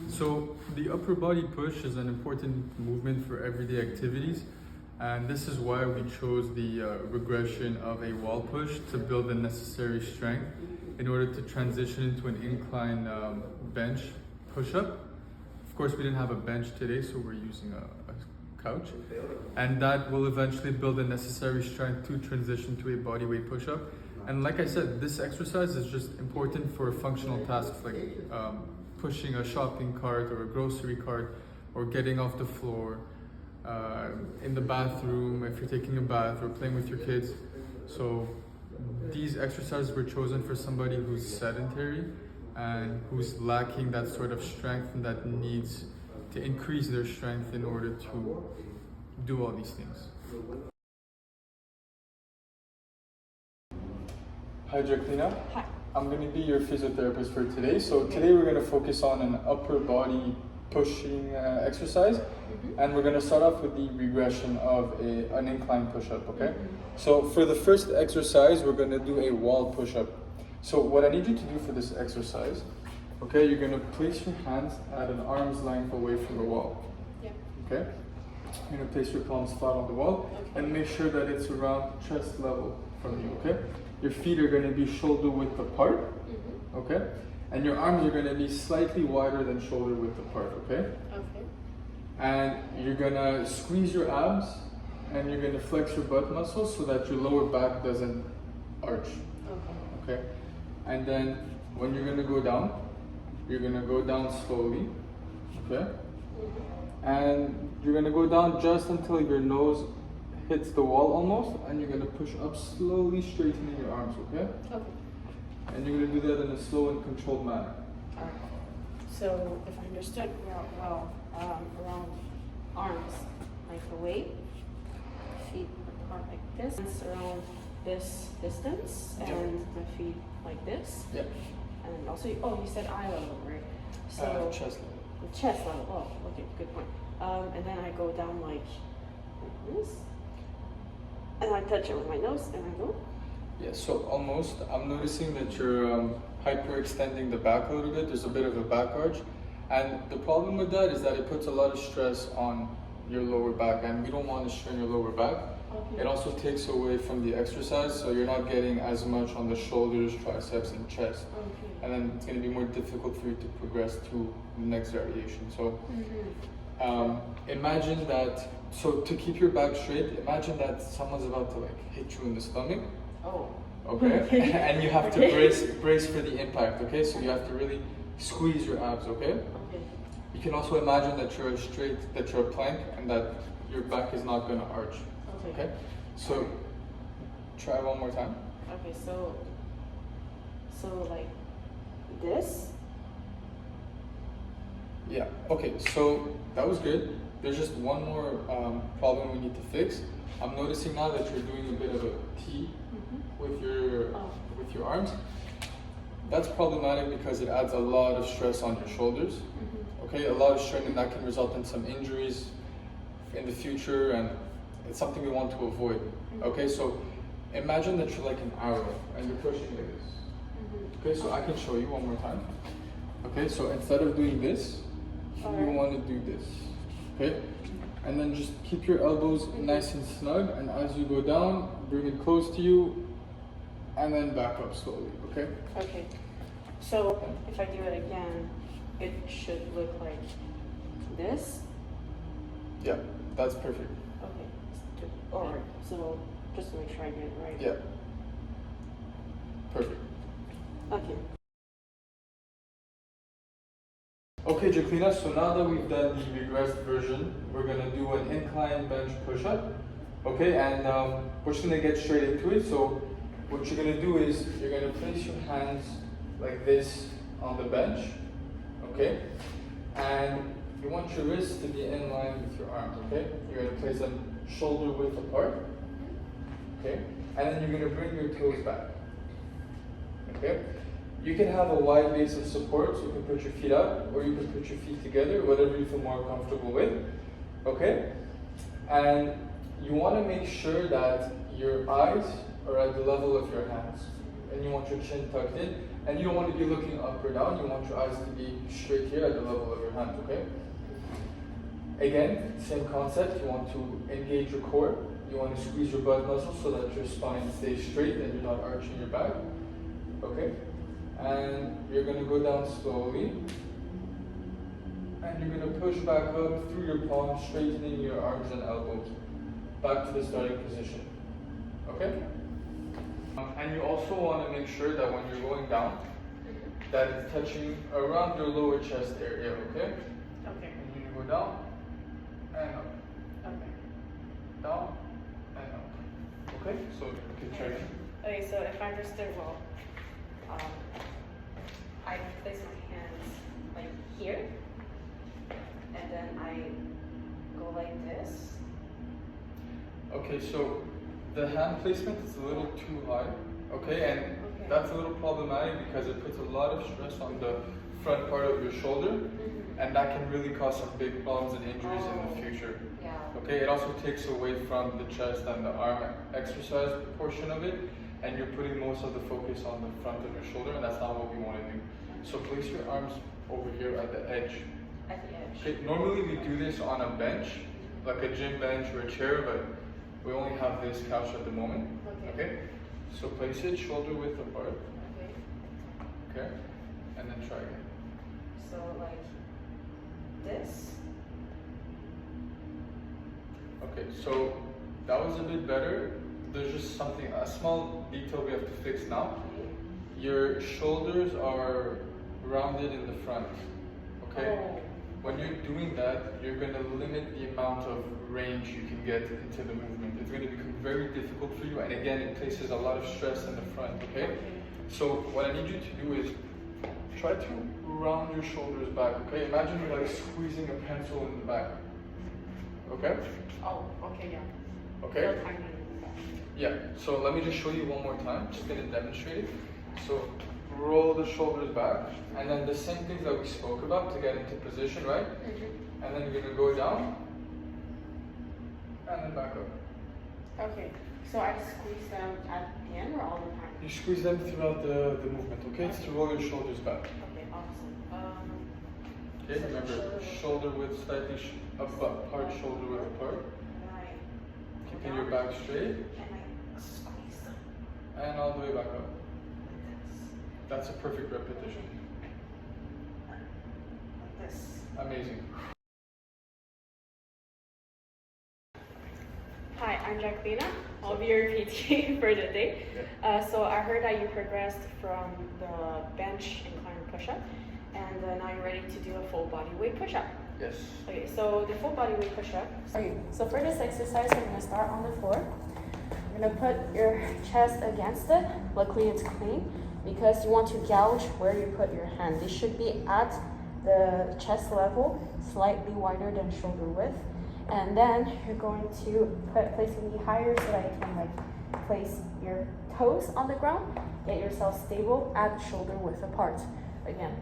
So the upper body push is an important movement for everyday activities, and this is why we chose the regression of a wall push to build the necessary strength in order to transition into an incline bench push-up. Of course, we didn't have a bench today, so we're using a couch, and that will eventually build the necessary strength to transition to a bodyweight push-up. And like I said, this exercise is just important for functional tasks like pushing a shopping cart or a grocery cart, or getting off the floor, in the bathroom if you're taking a bath, or playing with your kids. So these exercises were chosen for somebody who's sedentary and who's lacking that sort of strength and that needs to increase their strength in order to do all these things. Hi Jacqueline. Hi. I'm going to be your physiotherapist for today. So today we're going to focus on an upper body pushing exercise, and we're going to start off with the regression of an incline push-up, okay? So for the first exercise, we're going to do a wall push-up. So what I need you to do for this exercise, okay, you're going to place your hands at an arm's length away from the wall, okay? You're going to place your palms flat on the wall and make sure that it's around chest level from you, okay? Your feet are going to be shoulder width apart, okay? And your arms are going to be slightly wider than shoulder width apart, okay? Okay. And you're going to squeeze your abs and you're going to flex your butt muscles so that your lower back doesn't arch, okay? And then when you're going to go down, you're going to go down slowly, okay? And you're going to go down just until your nose hits the wall almost, and you're going to push up slowly, straightening your arms, okay? Okay. And you're going to do that in a slow and controlled manner. So if I understood well, around arms like away, feet apart like this, hands around this distance, and my feet like this. Yeah. And also, you said eye level, right? So Chest level. Chest level. Oh, okay, good point. And then I go down like this, and I touch it with my nose, and I go. Yeah, so almost. I'm noticing that you're hyperextending the back a little bit. There's a bit of a back arch. And the problem with that is that it puts a lot of stress on your lower back, and we don't want to strain your lower back. Okay. It also takes away from the exercise, so you're not getting as much on the shoulders, triceps, and chest. Okay. And then it's going to be more difficult for you to progress to the next variation. So imagine that, so to keep your back straight, imagine that someone's about to like hit you in the stomach. Oh. Okay? And you have to brace for the impact, okay? So you have to really squeeze your abs, okay? Okay. You can also imagine that you're a plank, and that your back is not going to arch, okay? So try one more time. Okay, so like this. Yeah, okay, so that was good. There's just one more problem we need to fix. I'm noticing now that you're doing a bit of a T with your arms. That's problematic because it adds a lot of stress on your shoulders. Okay, a lot of strain, and that can result in some injuries in the future, and it's something we want to avoid. Okay, so imagine that you're like an arrow and you're pushing like this. Okay, so I can show you one more time. Okay, so instead of doing this, you want to do this. Okay, and then just keep your elbows nice and snug, and as you go down, bring it close to you, and then back up slowly. Okay. Okay. So if I do it again, it should look like this. Yeah, that's perfect. Okay. Alright. So just to make sure I get it right. Yeah. Perfect. Okay. Okay, Jacqueline, so now that we've done the regressed version, we're going to do an incline bench push-up. Okay, and we're just going to get straight into it. So what you're going to do is you're going to place your hands like this on the bench, okay? And you want your wrists to be in line with your arms, okay? You're going to place them shoulder width apart, okay? And then you're going to bring your toes back, okay? You can have a wide base of support, so you can put your feet up, or you can put your feet together, whatever you feel more comfortable with, okay? And you want to make sure that your eyes are at the level of your hands, and you want your chin tucked in, And you don't want to be looking up or down, you want your eyes to be straight here at the level of your hand, okay? Again, same concept, you want to engage your core, you want to squeeze your butt muscles so that your spine stays straight and you're not arching your back, okay? And you're going to go down slowly, and you're going to push back up through your palms, straightening your arms and elbows, back to the starting position, okay? And you also want to make sure that when you're going down, that it's touching around your lower chest area, okay? Okay. And you go down and up. Okay. Down and up. Okay? So you can try again. Okay, so if I understood well, I place my hands like here, and then I go like this. Okay, so the hand placement is a little too high, okay? And that's a little problematic because it puts a lot of stress on the front part of your shoulder, and that can really cause some big problems and injuries in the future. Yeah. Okay, it also takes away from the chest and the arm exercise portion of it, and you're putting most of the focus on the front of your shoulder, and that's not what we want to do. So place your arms over here at the edge. At the edge. Okay, normally we do this on a bench, like a gym bench or a chair, but we only have this couch at the moment. Okay? So place it shoulder width apart. Okay. Okay? And then try again. So like this. Okay, so that was a bit better. There's just something, a small detail we have to fix now. Your shoulders are rounded in the front. Okay? Oh. When you're doing that, you're going to limit the amount of range you can get into the movement. It's going to become very difficult for you, and again, it places a lot of stress in the front, okay? So what I need you to do is try to round your shoulders back, okay? Imagine you're like squeezing a pencil in the back, okay? Oh, okay, yeah. Okay? Real tiny. Yeah, so let me just show you one more time, just going to demonstrate it. So roll the shoulders back, and then the same things that we spoke about to get into position, right? And then you're going to go down, and then back up. Okay, so I squeeze them at the end or all the time? You squeeze them throughout the movement, okay? It's to roll your shoulders back. Okay, awesome. Okay, remember, shoulder width slightly apart, shoulder width apart. Keeping your back straight. And I squeeze them. And all the way back up. That's a perfect repetition. Like this. Amazing. Hi, I'm Jacqueline. I'll be your PT for the day. So I heard that you progressed from the bench incline push-up, and now you're ready to do a full body weight push-up. Yes. Okay, so the full body weight push-up. Okay, so for this exercise, we're gonna start on the floor. You're gonna put your chest against it. Luckily, it's clean because you want to gouge where you put your hand. They should be at the chest level, slightly wider than shoulder width. And then you're going to place your knee higher so that you can like place your toes on the ground, get yourself stable at shoulder width apart again.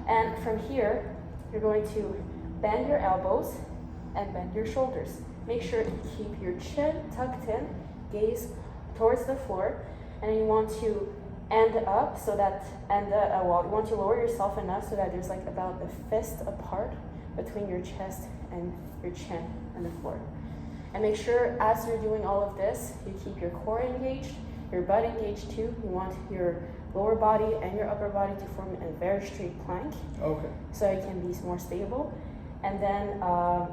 And from here, you're going to bend your elbows and bend your shoulders. Make sure you keep your chin tucked in, gaze towards the floor, and you want to end up so that, you want to lower yourself enough so that there's like about a fist apart between your chest and your chin and the floor. And make sure as you're doing all of this, you keep your core engaged, your butt engaged too. You want your lower body and your upper body to form a very straight plank. Okay. So it can be more stable. And then,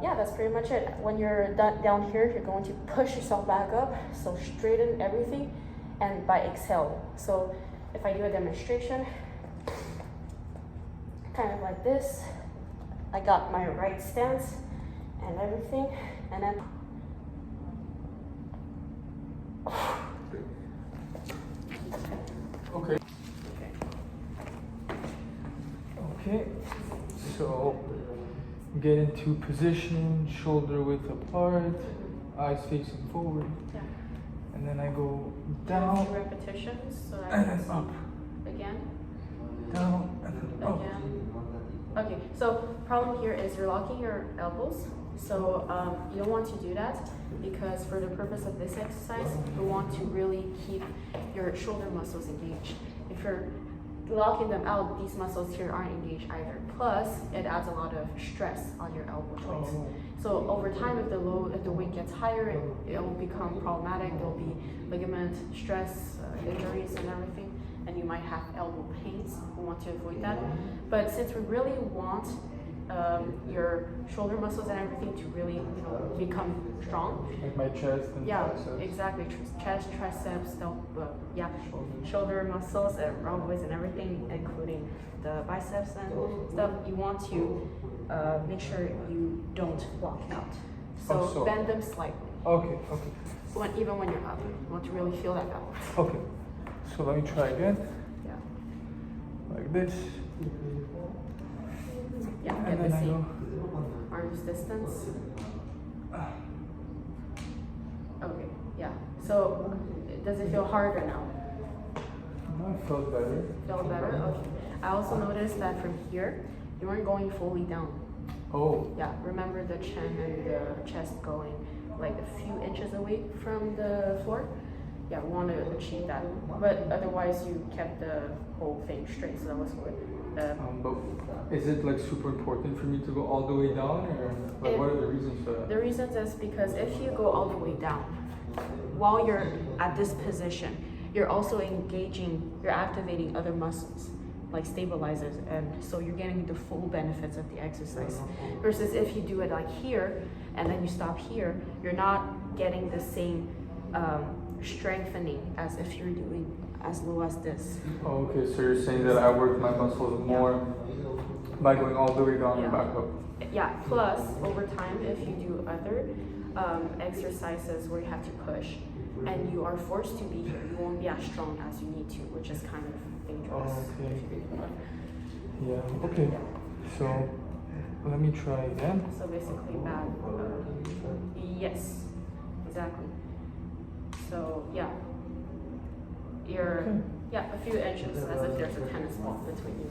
yeah, that's pretty much it. When you're down here, you're going to push yourself back up. So straighten everything and by exhale. So if I do a demonstration, kind of like this, I got my right stance and everything, and then Okay. Okay. So get into position, shoulder width apart, eyes facing forward. yeah. And then I go A down few repetitions so that and I then can see. up. Again. Down and then up. Again. Okay, so problem here is you're locking your elbows. So you don't want to do that because for the purpose of this exercise, you want to really keep your shoulder muscles engaged. If you're locking them out, these muscles here aren't engaged either. Plus, it adds a lot of stress on your elbow joints. So over time, if the weight gets higher, it will become problematic. There will be ligament stress, injuries, and everything, and you might have elbow pains. We want to avoid that. But since we really want your shoulder muscles and everything to really, become strong. Like my chest and triceps. Exactly. Chest, triceps, shoulder muscles, and rhomboids and everything, including the biceps and stuff. You want to make sure you don't block out. So bend them slightly. Okay. Even when you're up, you want to really feel that balance. Okay. So let me try again. Yeah. Like this. Yeah, And get the then I same go. arms distance. Okay, yeah. So, does it feel harder now? No, it felt better. Feel better? Okay. I also noticed that from here, you weren't going fully down. Oh. Yeah, remember the chin and the chest going like a few inches away from the floor? Yeah, we want to achieve that. But otherwise, you kept the whole thing straight, so that was good. But is it like super important for me to go all the way down, or like what are the reasons for that? The reasons is because if you go all the way down, while you're at this position, you're also you're activating other muscles, like stabilizers, and so you're getting the full benefits of the exercise. Versus if you do it like here, and then you stop here, you're not getting the same strengthening as if you're doing as low as this. Oh, okay, so you're saying that I work my muscles more by going all the way down and back up. Yeah, plus over time, if you do other exercises where you have to push and you are forced to be here, you won't be as strong as you need to, which is kind of dangerous. Yeah, okay. So let me try again. So basically back, yes, exactly. So yeah, you're, a few inches as if there's a tennis ball between you.